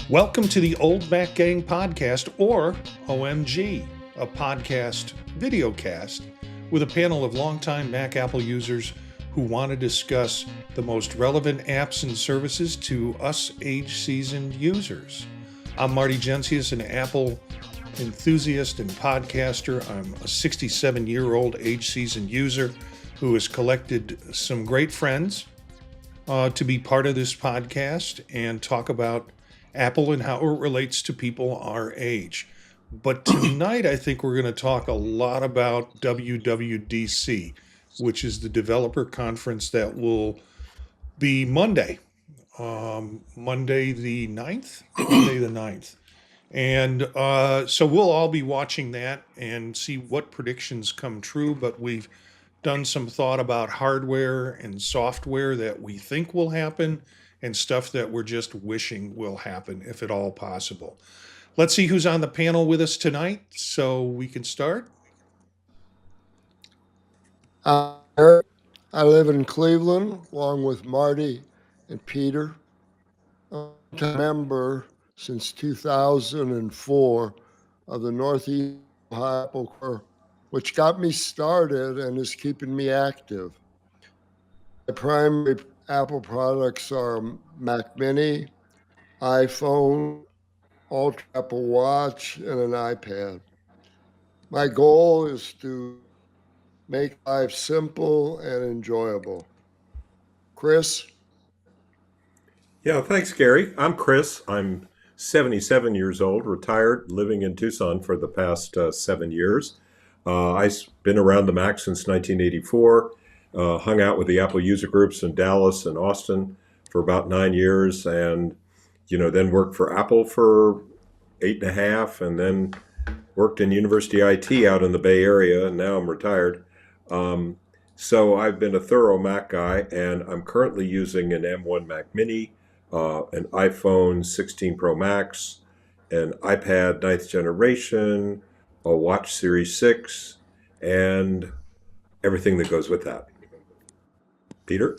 Welcome to the Old Mac Gang podcast, or OMG, a podcast videocast with a panel of longtime Mac Apple users who want to discuss the most relevant apps and services to us age-seasoned users. I'm Marty Gensius, an Apple enthusiast and podcaster. I'm a 67-year-old age-seasoned user who has collected some great friends to be part of this podcast and talk about Apple and how it relates to people our age. But tonight, I think we're going to talk a lot about WWDC, which is the developer conference that will be Monday, Monday the 9th. And so we'll all be watching that and see what predictions come true. But we've done some thought about hardware and software that we think will happen and stuff that we're just wishing will happen, if at all possible. Let's see who's on the panel with us tonight so we can start. Eric. I live in Cleveland along with Marty and Peter. I'm a member since 2004 of the Northeast Ohio Apple Corps, which got me started and is keeping me active. My primary Apple products are Mac Mini, iPhone, Ultra Apple Watch, and an iPad. My goal is to make life simple and enjoyable. Chris? Yeah, thanks, Gary. I'm Chris. I'm 77 years old, retired, living in Tucson for the past 7 years. I've been around the Mac since 1984, hung out with the Apple user groups in Dallas and Austin for about 9 years, and then worked for Apple for 8.5, and then worked in University IT out in the Bay Area, and now I'm retired. So I've been a thorough Mac guy, and I'm currently using an M1 Mac Mini, an iPhone 16 Pro Max, an iPad 9th generation, a Watch Series 6, and everything that goes with that. Peter?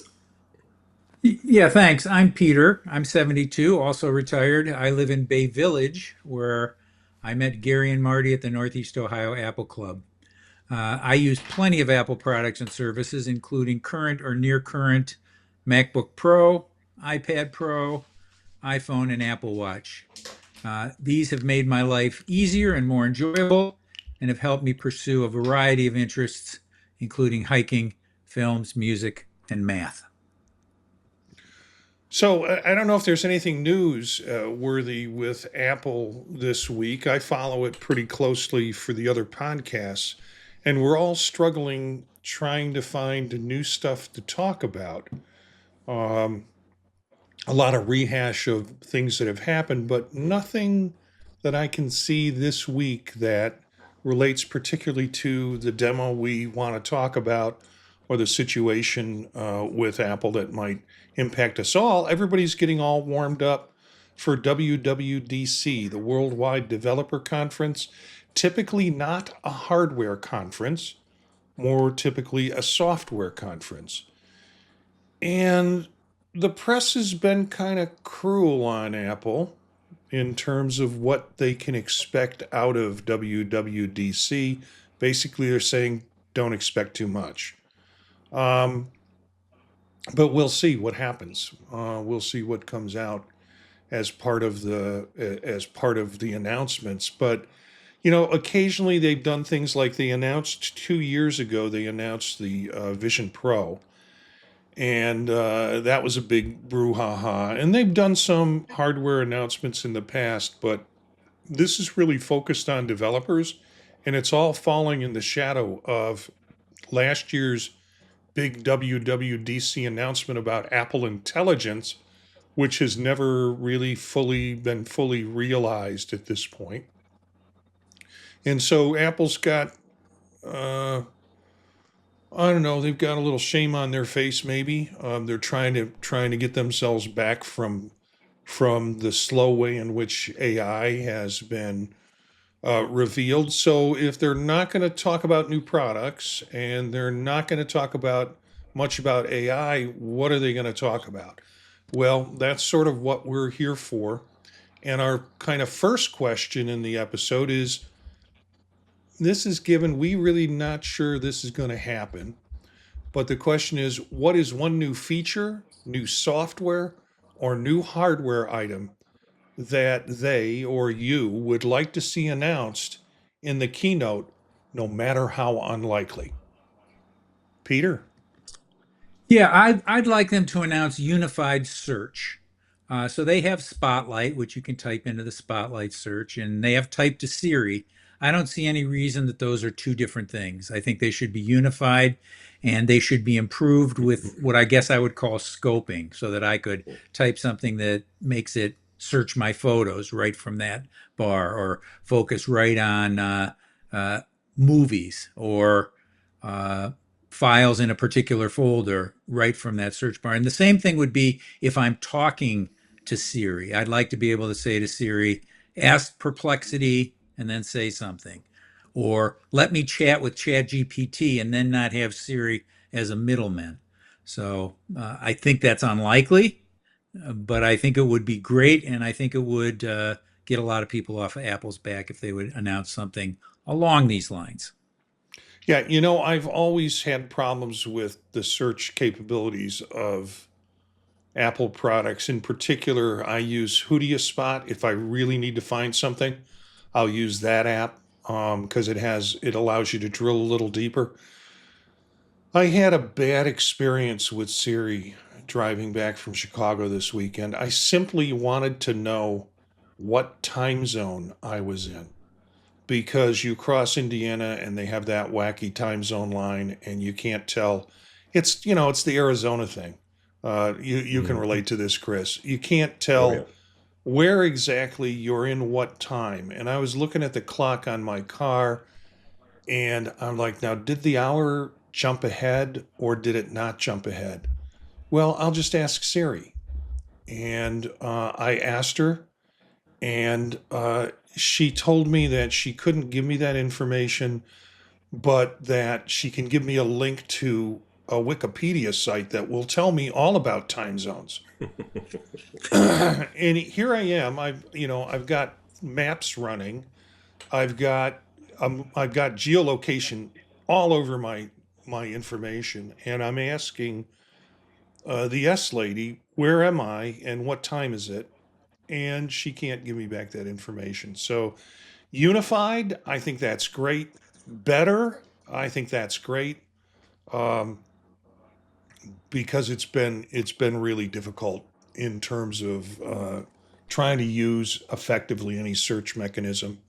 Yeah, thanks. I'm Peter. I'm 72, also retired. I live in Bay Village, where I met Gary and Marty at the Northeast Ohio Apple Club. I use plenty of Apple products and services, including current or near current MacBook Pro, iPad Pro, iPhone, and Apple Watch. These have made my life easier and more enjoyable and have helped me pursue a variety of interests, including hiking, films, music, and math. So I don't know if there's anything news-worthy with Apple this week. I follow it pretty closely for the other podcasts, and we're all struggling trying to find new stuff to talk about. A lot of rehash of things that have happened, but nothing that I can see this week that relates particularly to the demo we want to talk about or the situation with Apple that might impact us all. Everybody's getting all warmed up for WWDC, the Worldwide Developer Conference. Typically not a hardware conference, more typically a software conference. And the press has been kind of cruel on Apple in terms of what they can expect out of WWDC. Basically, they're saying don't expect too much. But we'll see what happens. We'll see what comes out as part of the announcements. But occasionally they've done things like they announced 2 years ago. They announced the Vision Pro, and that was a big brouhaha. And they've done some hardware announcements in the past, but this is really focused on developers, and it's all falling in the shadow of last year's big WWDC announcement about Apple Intelligence, which has never really been fully realized at this point. And so Apple's got, I don't know, they've got a little shame on their face maybe. They're trying to get themselves back from the slow way in which AI has been revealed. So if they're not going to talk about new products and they're not going to talk about much about AI, what are they going to talk about? Well, that's sort of what we're here for. And our kind of first question in the episode is, this is given we really not sure this is going to happen. But the question is, what is one new feature, new software, or new hardware item that they or you would like to see announced in the keynote, no matter how unlikely? Peter? Yeah, I'd like them to announce unified search. So they have Spotlight, which you can type into the Spotlight search, and they have Type to Siri. I don't see any reason that those are two different things. I think they should be unified and they should be improved with what I guess I would call scoping, so that I could type something that makes it search my photos right from that bar, or focus right on uh, movies, or uh, files in a particular folder right from that search bar. And the same thing would be if I'm talking to Siri. I'd like to be able to say to Siri, ask Perplexity and then say something. Or let me chat with ChatGPT and then not have Siri as a middleman. So I think that's unlikely, but I think it would be great. And I think it would get a lot of people off of Apple's back if they would announce something along these lines. Yeah, I've always had problems with the search capabilities of Apple products. In particular, I use Spot. If I really need to find something, I'll use that app because it allows you to drill a little deeper. I had a bad experience with Siri driving back from Chicago this weekend. I simply wanted to know what time zone I was in, because you cross Indiana and they have that wacky time zone line and you can't tell. It's the Arizona thing. You can Mhm. relate to this, Chris. You can't Oh, yeah. tell where exactly you're in what time. And I was looking at the clock on my car and I'm like, now, did the hour jump ahead or did it not jump ahead? Well, I'll just ask Siri. And I asked her, and she told me that she couldn't give me that information, but that she can give me a link to a Wikipedia site that will tell me all about time zones. And here I am. I've got maps running. I've got geolocation all over my information, and I'm asking the S lady, where am I and what time is it? And she can't give me back that information. So unified, I think that's great. Better, I think that's great, um, because it's been really difficult in terms of trying to use effectively any search mechanism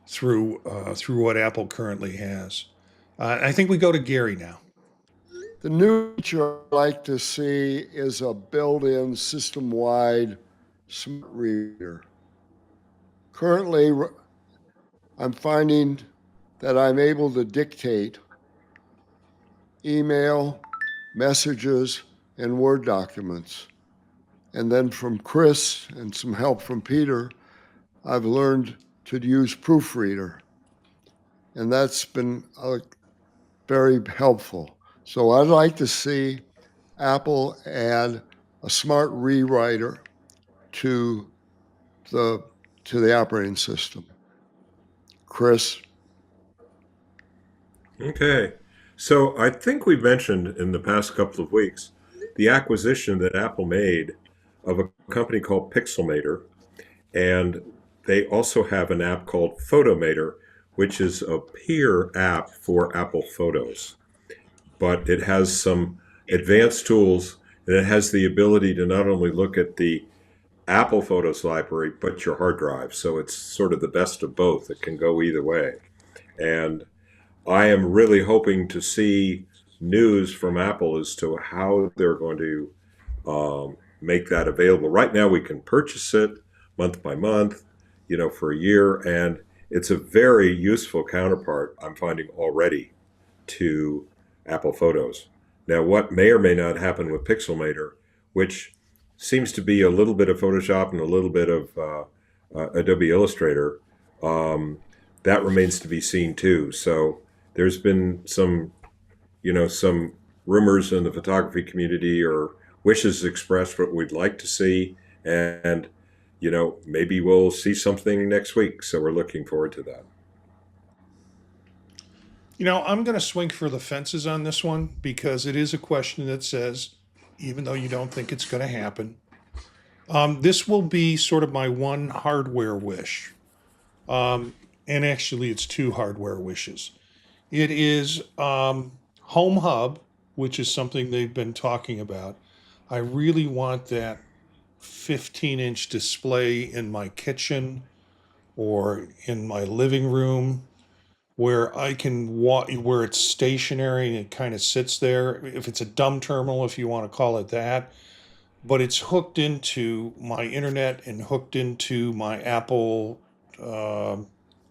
through what Apple currently has. I think we go to Gary now. The new feature I'd like to see is a built-in system-wide smart reader. Currently, I'm finding that I'm able to dictate email, messages, and Word documents. And then from Chris and some help from Peter, I've learned to use Proofreader. And that's been very helpful. So I'd like to see Apple add a smart rewriter to the operating system. Chris? Okay. So I think we mentioned in the past couple of weeks the acquisition that Apple made of a company called Pixelmator. And they also have an app called Photomator, which is a peer app for Apple Photos. But it has some advanced tools, and it has the ability to not only look at the Apple Photos library, but your hard drive. So it's sort of the best of both. It can go either way. And I am really hoping to see news from Apple as to how they're going to make that available. Right now, we can purchase it month by month, for a year, and it's a very useful counterpart, I'm finding already, to Apple Photos. Now, what may or may not happen with Pixelmator, which seems to be a little bit of Photoshop and a little bit of Adobe Illustrator, um, that remains to be seen too. So there's been some rumors in the photography community or wishes expressed what we'd like to see. And, maybe we'll see something next week. So we're looking forward to that. I'm going to swing for the fences on this one because it is a question that says, even though you don't think it's going to happen, this will be sort of my one hardware wish. And actually, it's two hardware wishes. It is Home Hub, which is something they've been talking about. I really want that 15-inch display in my kitchen or in my living room where I can where it's stationary and it kind of sits there. If it's a dumb terminal, if you want to call it that, but it's hooked into my internet and hooked into my Apple uh,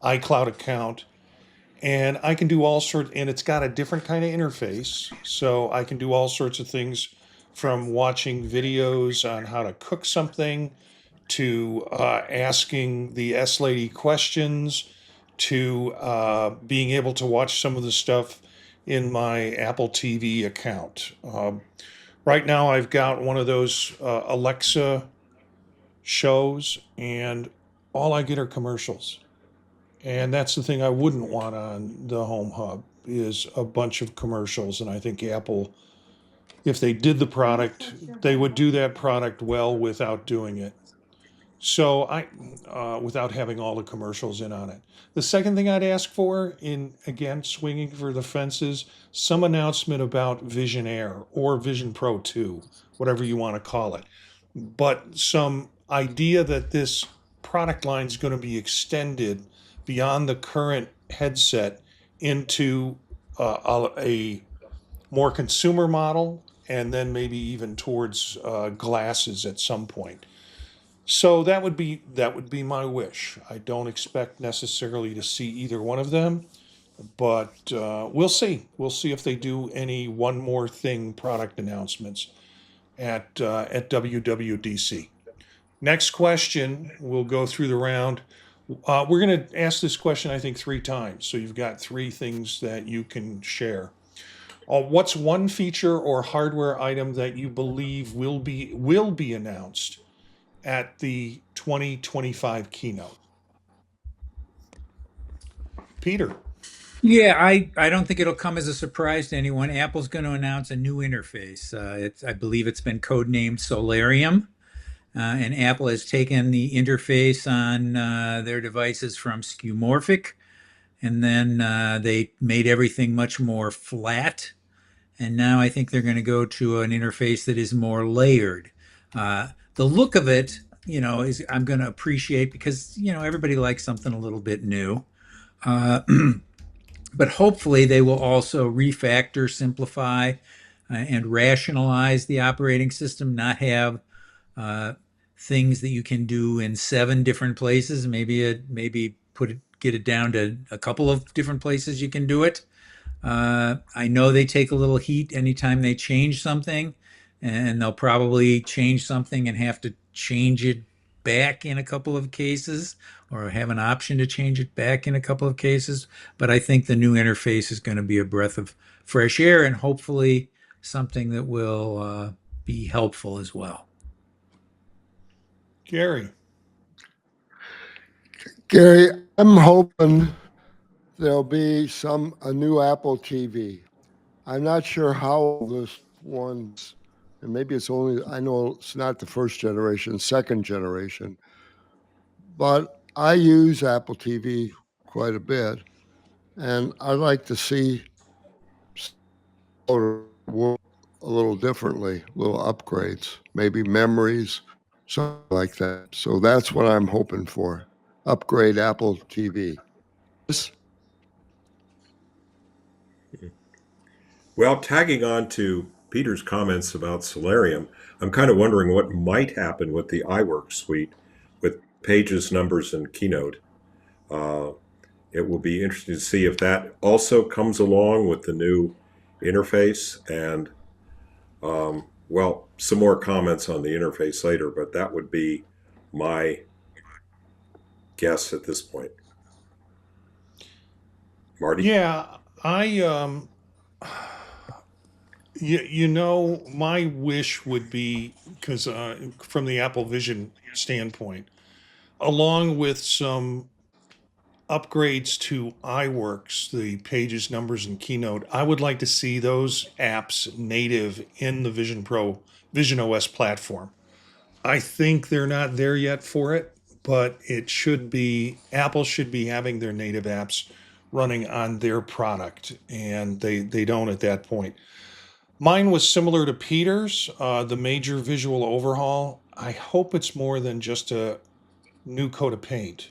iCloud account, and I can do all sorts. And it's got a different kind of interface, so I can do all sorts of things, from watching videos on how to cook something to asking the S Lady questions to being able to watch some of the stuff in my Apple TV account. Right now, I've got one of those Alexa shows, and all I get are commercials. And that's the thing I wouldn't want on the Home Hub is a bunch of commercials. And I think Apple, if they did the product, they would do that product well without doing it. So without having all the commercials in on it. The second thing I'd ask for, in again swinging for the fences, some announcement about Vision Air or Vision Pro 2, whatever you want to call it, but some idea that this product line is going to be extended beyond the current headset into a more consumer model, and then maybe even towards glasses at some point. So that would be my wish. I don't expect necessarily to see either one of them, but we'll see. We'll see if they do any one more thing product announcements at WWDC. Next question. We'll go through the round. We're going to ask this question, I think, 3 times. So you've got 3 things that you can share. What's one feature or hardware item that you believe will be announced at the 2025 keynote? Peter. Yeah, I don't think it'll come as a surprise to anyone. Apple's going to announce a new interface. I believe it's been codenamed Solarium, and Apple has taken the interface on their devices from skeuomorphic, and then they made everything much more flat. And now I think they're going to go to an interface that is more layered. The look of it, is I'm going to appreciate because everybody likes something a little bit new. Uh, but hopefully they will also refactor, simplify, and rationalize the operating system. Not have uh, things that you can do in 7 different places. Maybe get it down to a couple of different places you can do it. I know they take a little heat anytime they change something, and they'll probably change something and have to change it back in a couple of cases, or have an option to change it back in a couple of cases. But I think the new interface is going to be a breath of fresh air and hopefully something that will be helpful as well. Gary. Gary, I'm hoping there'll be a new Apple TV. I'm not sure how this one's, and maybe I know it's not the first generation, second generation, but I use Apple TV quite a bit, and I'd like to see work a little differently, little upgrades, maybe memories, something like that. So that's what I'm hoping for. Upgrade Apple TV. Well, tagging on to Peter's comments about Solarium, I'm kind of wondering what might happen with the iWork suite with Pages, Numbers, and Keynote. Uh, it will be interesting to see if that also comes along with the new interface. And, some more comments on the interface later, but that would be my guess at this point. Marty? Yeah, my wish would be, because from the Apple Vision standpoint, along with some upgrades to iWorks, the Pages, Numbers, and Keynote, I would like to see those apps native in the Vision OS platform. I think they're not there yet for it, but it should be. Apple should be having their native apps running on their product, and they don't at that point. Mine was similar to Peter's, the major visual overhaul. I hope it's more than just a new coat of paint.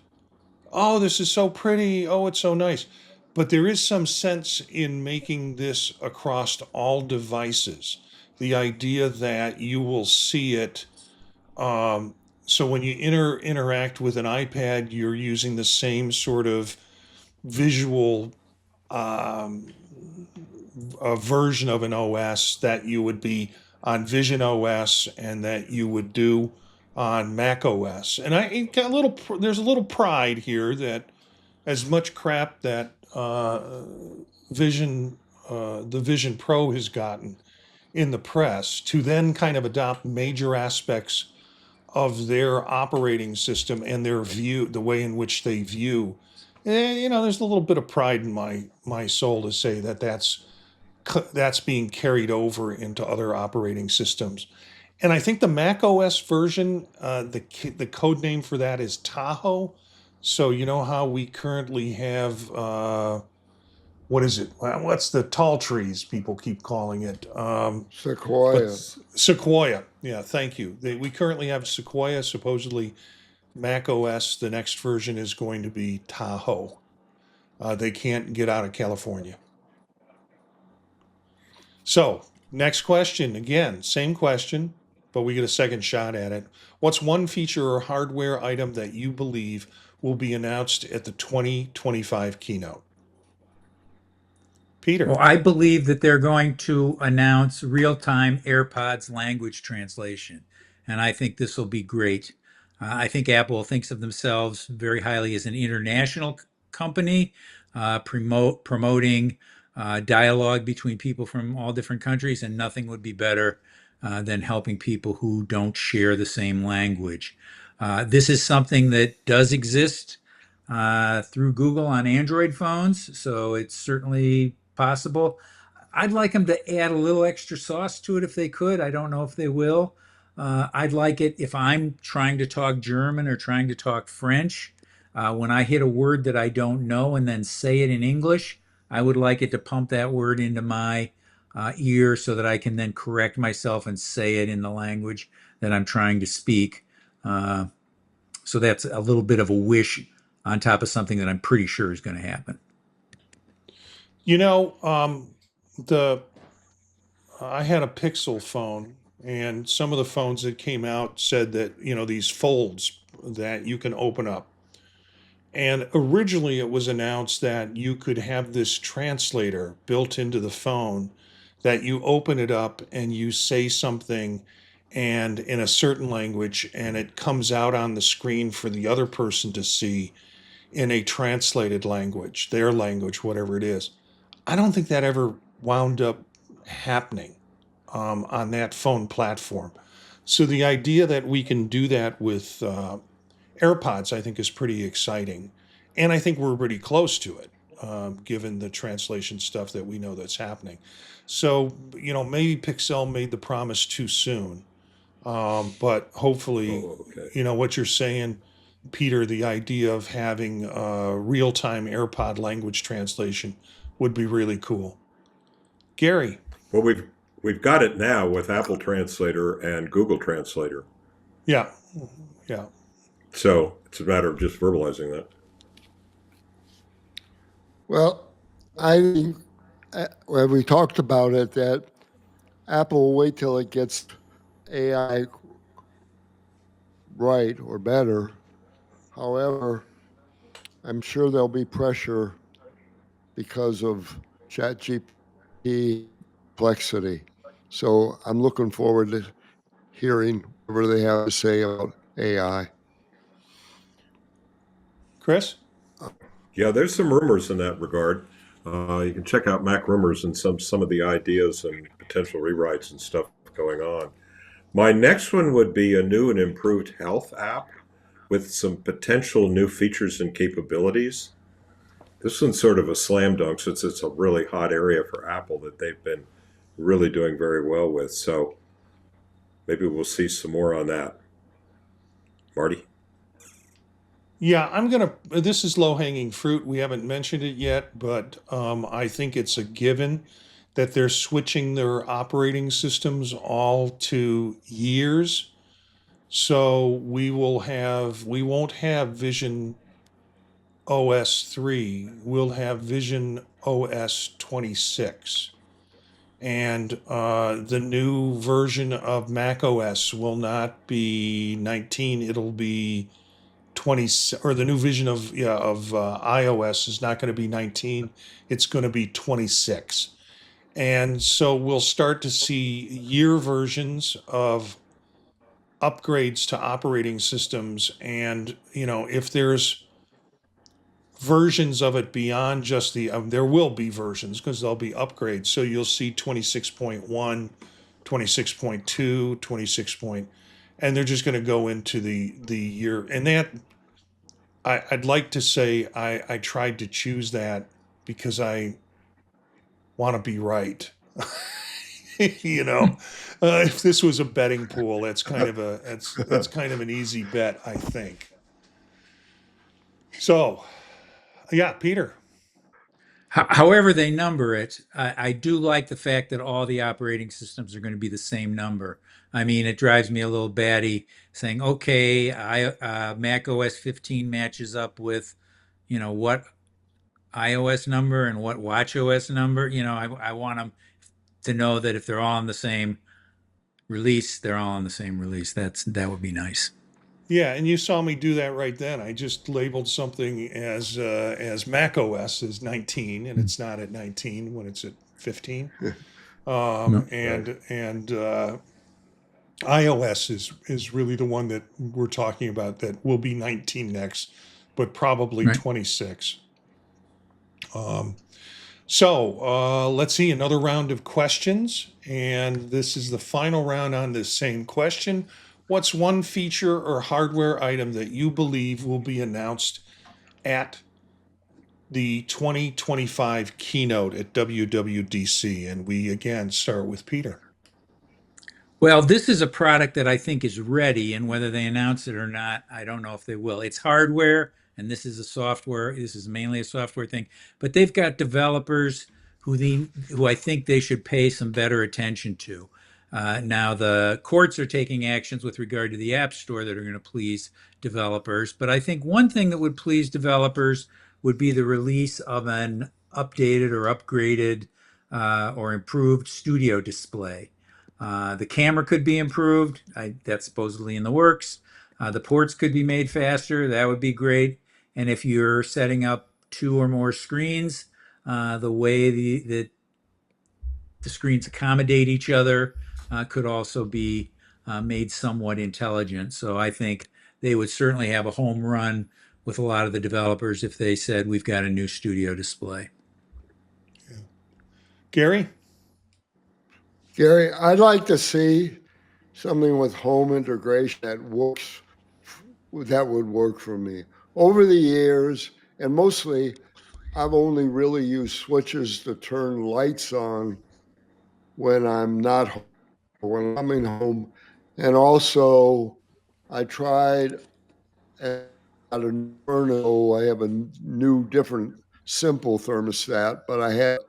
Oh, this is so pretty. Oh, it's so nice. But there is some sense in making this across all devices. The idea that you will see it. So when you interact with an iPad, you're using the same sort of visual um, version of an OS that you would be on Vision OS and that you would do on Mac OS. And I got a little. There's a little pride here that as much crap that Vision, the Vision Pro has gotten in the press, to then kind of adopt major aspects of their operating system and their view, the way in which they view. There's a little bit of pride in my soul to say that that's being carried over into other operating systems. And I think the Mac OS version, the code name for that is Tahoe. So you know how we currently have what is it? What's the tall trees people keep calling it? Sequoia. Sequoia. Yeah, thank you. We currently have Sequoia. Supposedly, Mac OS, the next version is going to be Tahoe. They can't get out of California. So, next question. Again, same question, but we get a second shot at it. What's one feature or hardware item that you believe will be announced at the 2025 keynote? Peter. Well, I believe that they're going to announce real-time AirPods language translation, and I think this will be great. I think Apple thinks of themselves very highly as an international company, promoting dialogue between people from all different countries, and nothing would be better than helping people who don't share the same language. This is something that does exist through Google on Android phones, so it's certainly possible. I'd like them to add a little extra sauce to it if they could. I don't know if they will. I'd like it if I'm trying to talk German or trying to talk French. When I hit a word that I don't know and then say it in English, I would like it to pump that word into my ear so that I can then correct myself and say it in the language that I'm trying to speak. So that's a little bit of a wish on top of something that I'm pretty sure is going to happen. You know, the I had a Pixel phone, and some of the phones that came out said that these folds that you can open up. And originally, it was announced that you could have this translator built into the phone, that you open it up and you say something and in a certain language, and it comes out on the screen for the other person to see in a translated language, their language, whatever it is. I don't think that ever wound up happening on that phone platform. So the idea that we can do that with AirPods, I think, is pretty exciting. And I think we're pretty close to it, given the translation stuff that we know that's happening. So, maybe Pixel made the promise too soon. But hopefully, Oh, okay. what you're saying, Peter, the idea of having real-time AirPod language translation would be really cool. Gary. Well, we've got it now with Apple Translator and Google Translator. Yeah. Yeah. So it's a matter of just verbalizing that. Well, I think, well, we talked about it, that Apple will wait till it gets AI right or better. However, I'm sure there'll be pressure because of ChatGPT complexity. So I'm looking forward to hearing whatever they have to say about AI. Chris? Yeah, there's some rumors in that regard. You can check out Mac Rumors and some of the ideas and potential rewrites and stuff going on. My next one would be a new and improved health app. with some potential new features and capabilities. This one's sort of a slam dunk since it's a really hot area for Apple that they've been really doing very well with. So maybe we'll see some more on that. Marty? Yeah, this is low hanging fruit. We haven't mentioned it yet, but I think it's a given that they're switching their operating systems all to years. So we won't have Vision OS 3, we'll have Vision OS 26. And the new version of Mac OS will not be 19, it'll be 20, or the new vision of iOS is not going to be 19, it's going to be 26. And so we'll start to see year versions of upgrades to operating systems. And, if there's versions of it beyond just there will be versions because there'll be upgrades. So you'll see 26.1, 26.2, 26 point, and they're just going to go into the year. And that, I'd like to say I tried to choose that because I want to be right. If this was a betting pool, that's kind of an easy bet, I think. So, yeah, Peter. However they number it, I do like the fact that all the operating systems are going to be the same number. I mean, it drives me a little batty saying, okay, Mac OS 15 matches up with, what iOS number and what watch OS number. I want them to know that if they're all on the same release, they're all on the same release. That would be nice. Yeah, and you saw me do that right then. I just labeled something as Mac OS as 19, and it's not at 19 when it's at 15. No. And iOS is really the one that we're talking about that will be 19 next, but probably Right. 26. So let's see, another round of questions, and this is the final round on this same question. What's one feature or hardware item that you believe will be announced at the 2025 keynote at WWDC? And we again start with Peter. Well, this is a product that I think is ready, and whether they announce it or not, I don't know if they will. It's hardware, and this is a software. This is mainly a software thing, but they've got developers who I think they should pay some better attention to. Now, the courts are taking actions with regard to the App Store that are going to please developers, but I think one thing that would please developers would be the release of an updated or upgraded or improved studio display. The camera could be improved. That's supposedly in the works. The ports could be made faster. That would be great. And if you're setting up 2 or more screens, the way the screens accommodate each other could also be made somewhat intelligent. So I think they would certainly have a home run with a lot of the developers if they said, we've got a new studio display. Gary? Gary, I'd like to see something with home integration that would work for me. Over the years, and mostly, I've only really used switches to turn lights on when I'm not home, or when I'm coming home. And also, I tried at a Inferno, I have a new, different, simple thermostat, but I had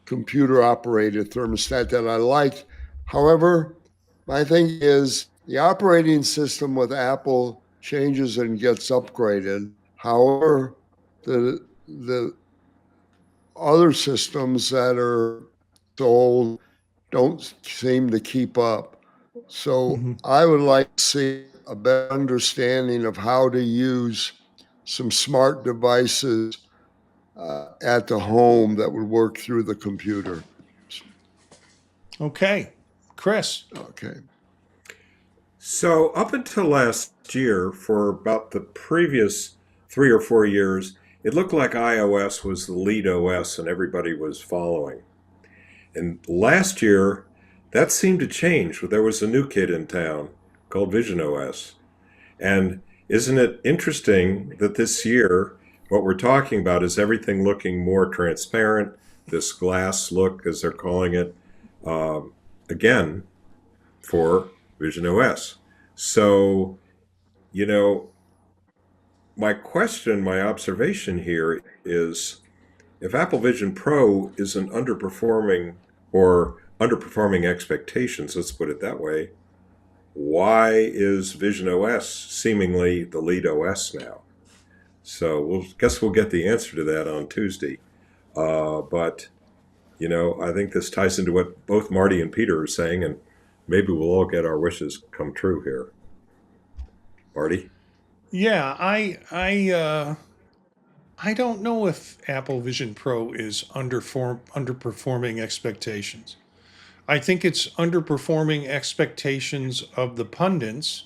computer operated thermostat that I liked. However, my thing is the operating system with Apple changes and gets upgraded. However, the other systems that are sold don't seem to keep up. So I would like to see a better understanding of how to use some smart devices at the home that would work through the computer. Okay. Chris? Okay. So up until last year, for about the previous 3 or 4 years, it looked like iOS was the lead OS and everybody was following. And last year, that seemed to change. There was a new kid in town called Vision OS. And isn't it interesting that this year, what we're talking about is everything looking more transparent, this glass look, as they're calling it, um, again, for Vision OS. So, you know, my question, my observation here is if Apple Vision Pro is an underperforming or underperforming expectations, let's put it that way, why is Vision OS seemingly the lead OS now? So we'll get the answer to that on Tuesday. But I think this ties into what both Marty and Peter are saying, and maybe we'll all get our wishes come true here. Marty? Yeah, I don't know if Apple Vision Pro is underperforming expectations. I think it's underperforming expectations of the pundits,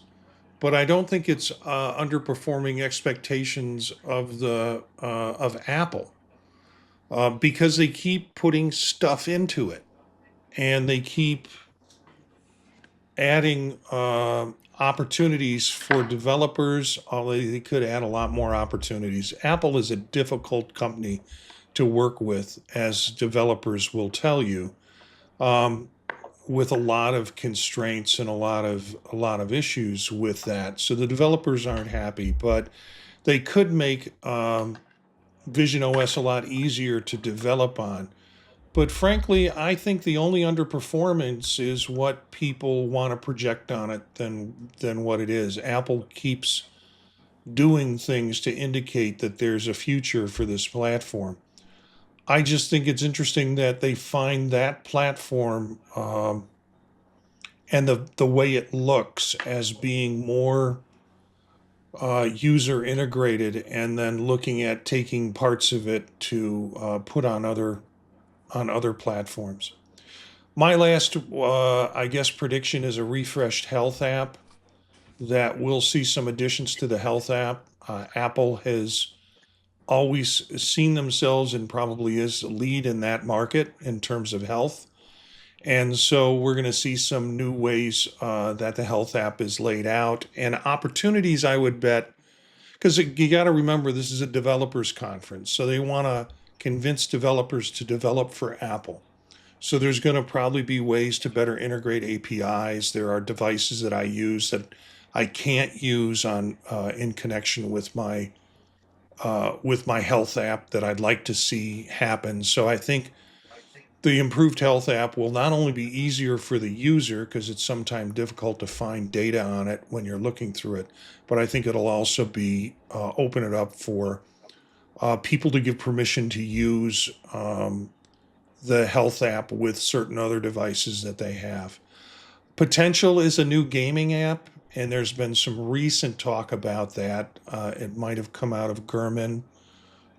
but I don't think it's underperforming expectations of the of Apple because they keep putting stuff into it and they keep adding opportunities for developers, although they could add a lot more opportunities. Apple is a difficult company to work with, as developers will tell you, with a lot of constraints and a lot of issues with that. So the developers aren't happy, but they could make Vision OS a lot easier to develop on. But frankly, I think the only underperformance is what people want to project on it than what it is. Apple keeps doing things to indicate that there's a future for this platform. I just think it's interesting that they find that platform and the way it looks as being more user integrated, and then looking at taking parts of it to put on other platforms. My last, I guess, prediction is a refreshed health app that will see some additions to the health app. Apple has always seen themselves and probably is the lead in that market in terms of health. And so we're going to see some new ways that the health app is laid out and opportunities, I would bet, because you got to remember this is a developers conference. So they want to convince developers to develop for Apple. So there's going to probably be ways to better integrate APIs. There are devices that I use that I can't use on in connection with my health app that I'd like to see happen. So I think the improved health app will not only be easier for the user because it's sometimes difficult to find data on it when you're looking through it, but I think it'll also be open it up for people to give permission to use the health app with certain other devices that they have. Potential is a new gaming app, and there's been some recent talk about that. It might have come out of Gurman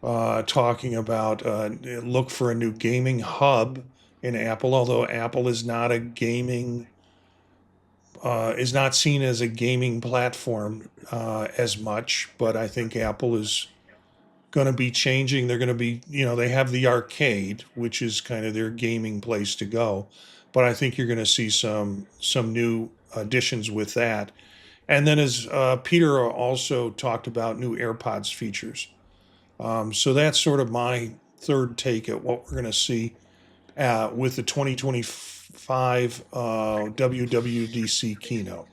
talking about look for a new gaming hub in Apple, although Apple is not a gaming is not seen as a gaming platform as much, but I think Apple is going to be changing. They're going to be, they have the arcade, which is kind of their gaming place to go, but I think you're going to see some new additions with that. And then, as Peter also talked about, new AirPods features. So that's sort of my third take at what we're going to see with the 2025 WWDC keynote.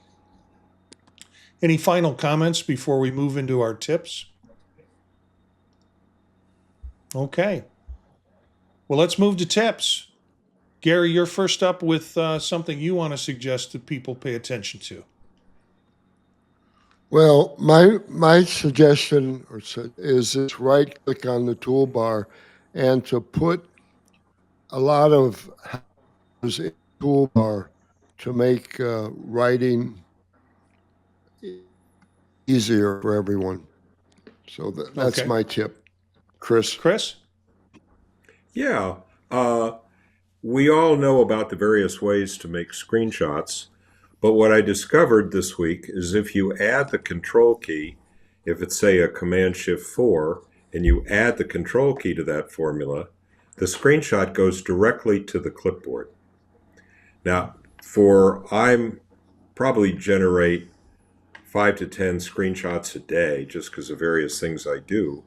Any final comments before we move into our tips? Okay. Well, let's move to tips. Gary, you're first up with something you want to suggest that people pay attention to. Well, my suggestion is just right click on the toolbar and to put a lot of in the toolbar to make writing easier for everyone. So that's Okay. my tip, Chris. Chris? Yeah. We all know about the various ways to make screenshots, but what I discovered this week is if you add the control key, if it's say a Command-Shift-4, and you add the control key to that formula, the screenshot goes directly to the clipboard. Now, I'm probably generate 5 to 10 screenshots a day just because of various things I do.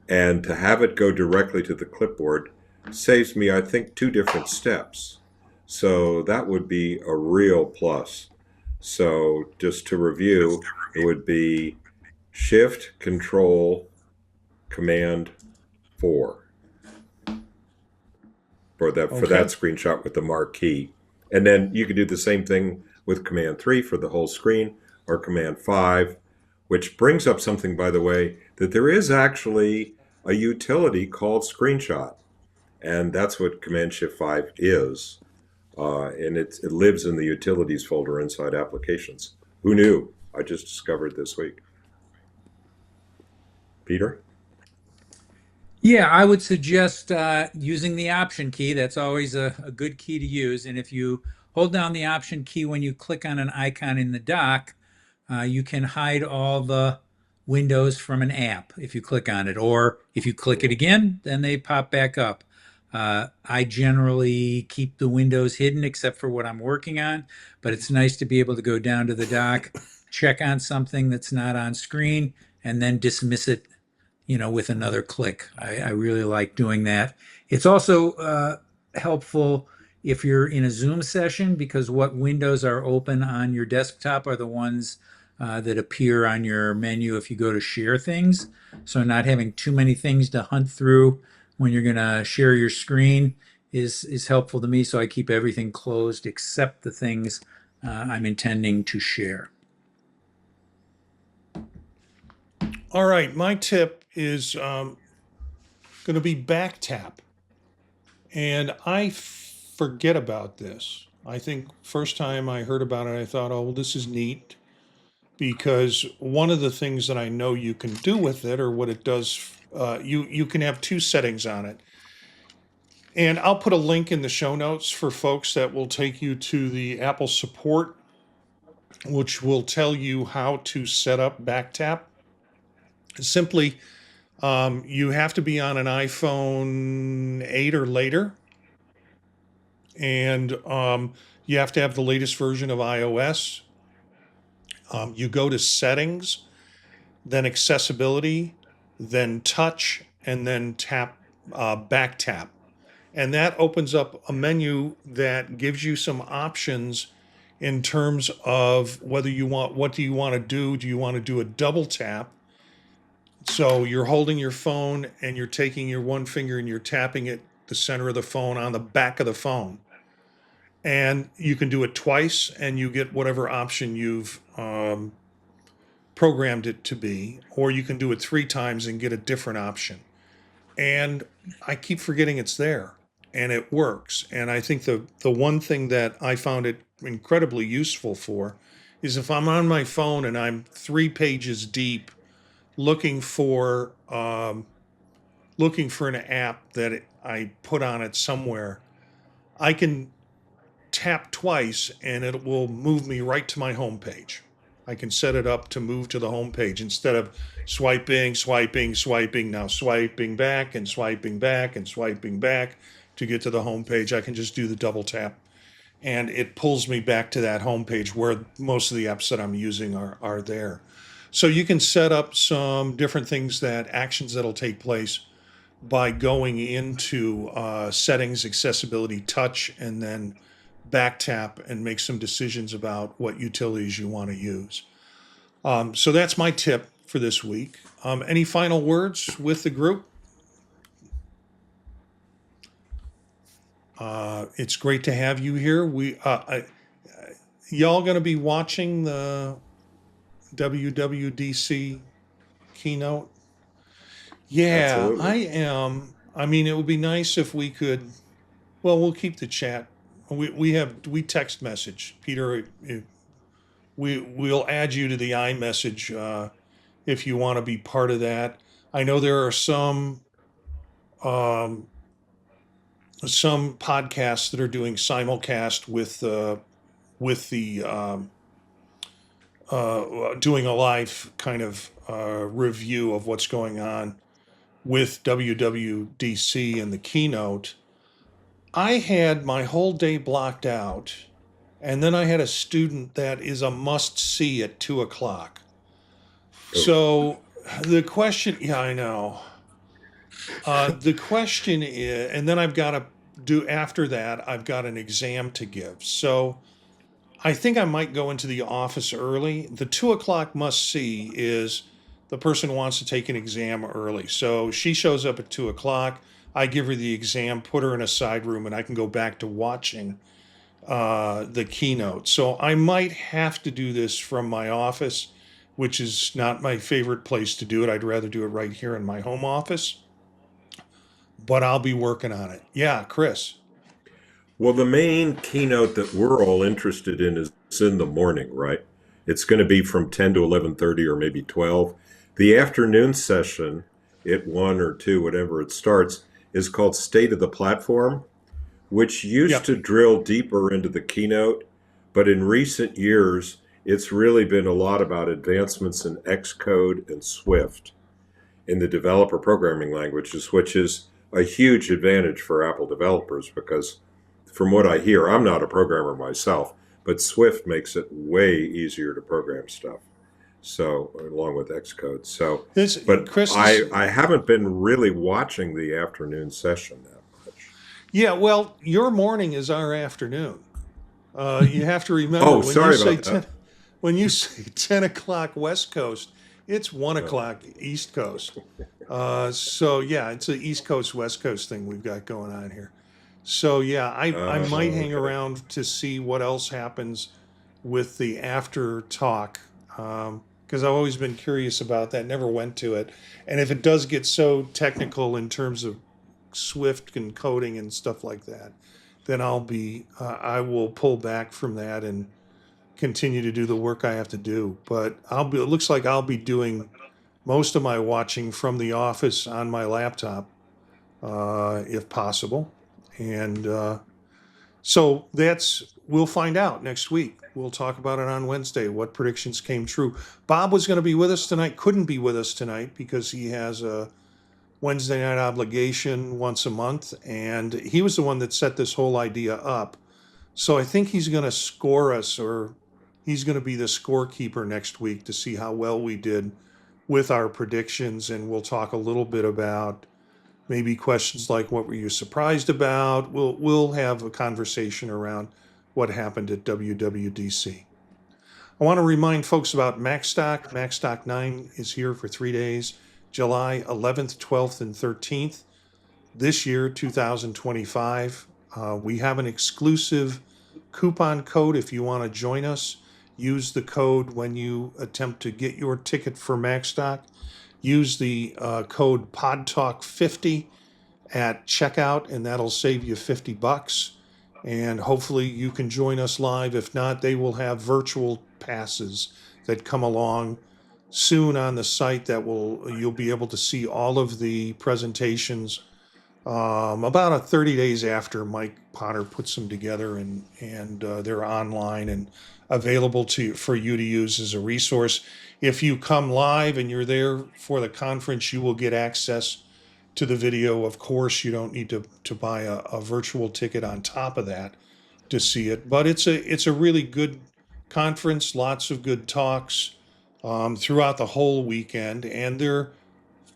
And to have it go directly to the clipboard saves me, I think, 2 different steps. So that would be a real plus. So just to review, it would be Shift, Control, Command 4 for that screenshot with the marquee. And then you could do the same thing with Command 3 for the whole screen, or Command 5, which brings up something, by the way, that there is actually a utility called Screenshot. And that's what Command Shift 5 is. And it lives in the Utilities folder inside Applications. Who knew? I just discovered this week. Peter? Yeah, I would suggest using the Option key. That's always a good key to use. And if you hold down the Option key when you click on an icon in the dock, you can hide all the windows from an app if you click on it. Or if you click it again, then they pop back up. I generally keep the windows hidden except for what I'm working on, but it's nice to be able to go down to the dock, check on something that's not on screen, and then dismiss it, with another click. I really like doing that. It's also helpful if you're in a Zoom session, because what windows are open on your desktop are the ones that appear on your menu if you go to share things. So not having too many things to hunt through when you're going to share your screen is helpful to me. So I keep everything closed except the things I'm intending to share. All right, my tip is going to be back tap. And I forget about this. I think first time I heard about it, I thought, oh, well, this is neat. Because one of the things that I know you can do with it, or what it does, you can have 2 settings on it. And I'll put a link in the show notes for folks that will take you to the Apple support, which will tell you how to set up back tap. Simply, you have to be on an iPhone 8 or later, and you have to have the latest version of iOS. You go to settings, then accessibility, then touch, and then back tap. And that opens up a menu that gives you some options in terms of what do you want to do? Do you want to do a double tap? So you're holding your phone and you're taking your one finger and you're tapping it, the center of the phone, on the back of the phone. And you can do it twice and you get whatever option you've programmed it to be, or you can do it 3 times and get a different option. And I keep forgetting it's there, and it works. And I think the one thing that I found it incredibly useful for is if I'm on my phone and I'm 3 pages deep looking for an app that I put on it somewhere, I can tap twice and it will move me right to my home page. I can set it up to move to the home page instead of swiping, now swiping back and swiping back and swiping back to get to the home page. I can just do the double tap and it pulls me back to that home page where most of the apps that I'm using are there. So you can set up some different things, actions that'll take place by going into settings, accessibility, touch, and then back tap and make some decisions about what utilities you want to use. So that's my tip for this week. Any final words with the group? It's great to have you here. Y'all going to be watching the WWDC keynote? Yeah, Absolutely. I am. I mean, it would be nice if we could. Well, we'll keep the chat. We text message, Peter. We'll add you to the iMessage if you want to be part of that. I know there are some podcasts that are doing simulcast with the doing a live kind of review of what's going on with WWDC and the keynote. I had my whole day blocked out, and then I had a student that is a must see at 2 o'clock. Oof. So the question, yeah, I know. The question is, and then I've got to do after that, I've got an exam to give. So I think I might go into the office early. The 2 o'clock must see is the person wants to take an exam early. So she shows up at 2 o'clock. I give her the exam, put her in a side room, and I can go back to watching the keynote. So I might have to do this from my office, which is not my favorite place to do it. I'd rather do it right here in my home office, but I'll be working on it. Yeah, Chris. Well, the main keynote that we're all interested in is in the morning, right? It's going to be from 10 to 11:30 or maybe 12. The afternoon session at 1 or 2, whatever it starts, is called State of the Platform, which used Yep. to drill deeper into the keynote, but in recent years, it's really been a lot about advancements in Xcode and Swift in the developer programming languages, which is a huge advantage for Apple developers because, from what I hear, I'm not a programmer myself, but Swift makes it way easier to program stuff. So, along with Xcode. So, This, but Chris, I haven't been really watching the afternoon session that much. yeah, well, your morning is our afternoon. You have to remember Oh, sorry about that. when you say 10 o'clock West Coast, it's 1 o'clock East Coast. So yeah, it's an East Coast West Coast thing we've got going on here. So yeah, I might hang Okay. around to see what else happens with the after talk, because I've always been curious about that. Never went to it, and if it does get so technical in terms of Swift and coding and stuff like that, then I will pull back from that and continue to do the work I have to do. But it looks like I'll be doing most of my watching from the office on my laptop, if possible. And so we'll find out next week. We'll talk about it on Wednesday, what predictions came true. Bob was going to be with us tonight, couldn't be with us tonight because he has a Wednesday night obligation once a month. And he was the one that set this whole idea up. So I think he's going to score us, or he's going to be the scorekeeper next week to see how well we did with our predictions. And we'll talk a little bit about maybe questions like what were you surprised about. We'll have a conversation around what happened at WWDC. I want to remind folks about Macstock. Macstock 9 is here for 3 days, July 11th, 12th, and 13th. This year, 2025. We have an exclusive coupon code if you want to join us. Use the code when you attempt to get your ticket for Macstock. Use the code PodTalk50 at checkout, and that'll save you $50. And hopefully you can join us live. If not, they will have virtual passes that come along soon on the site that you'll be able to see all of the presentations about 30 days after Mike Potter puts them together, and they're online and available for you to use as a resource. If you come live and you're there for the conference, you will get access to the video. Of course, you don't need to buy a virtual ticket on top of that to see it, but it's a really good conference. Lots of good talks throughout the whole weekend, and they're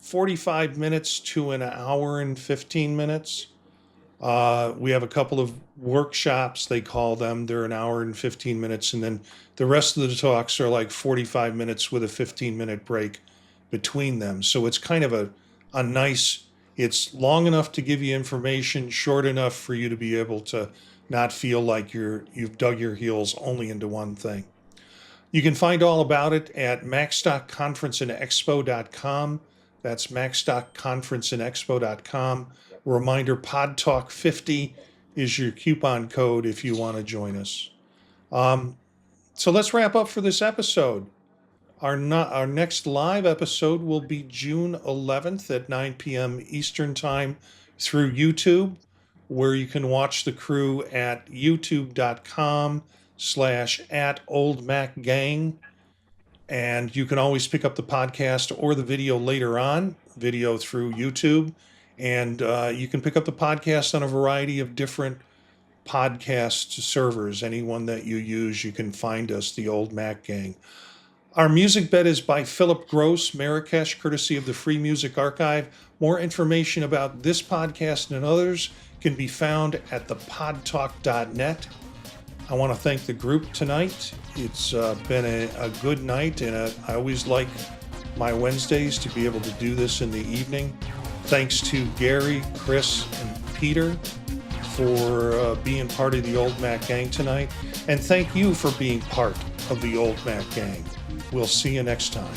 45 minutes to an hour and 15 minutes. We have a couple of workshops, they call them. They're an hour and 15 minutes. And then the rest of the talks are like 45 minutes with a 15-minute break between them. So it's kind of a nice, it's long enough to give you information, short enough for you to be able to not feel like you've dug your heels only into one thing. You can find all about it at macstockconferenceandexpo.com. That's macstockconferenceandexpo.com. Reminder, PodTalk50 is your coupon code if you want to join us. So let's wrap up for this episode. Our next live episode will be June 11th at 9 p.m. Eastern Time through YouTube, where you can watch the crew at youtube.com/@oldmacgang. And you can always pick up the podcast or the video later on, video through YouTube. And you can pick up the podcast on a variety of different podcast servers. Anyone that you use, you can find us, the Old Mac Gang. Our music bed is by Philip Gross, Marrakesh, courtesy of the Free Music Archive. More information about this podcast and others can be found at thepodtalk.net. I want to thank the group tonight. It's been a good night, and I always like my Wednesdays to be able to do this in the evening. Thanks to Gary, Chris, and Peter for being part of the Old Mac Gang tonight. And thank you for being part of the Old Mac Gang. We'll see you next time.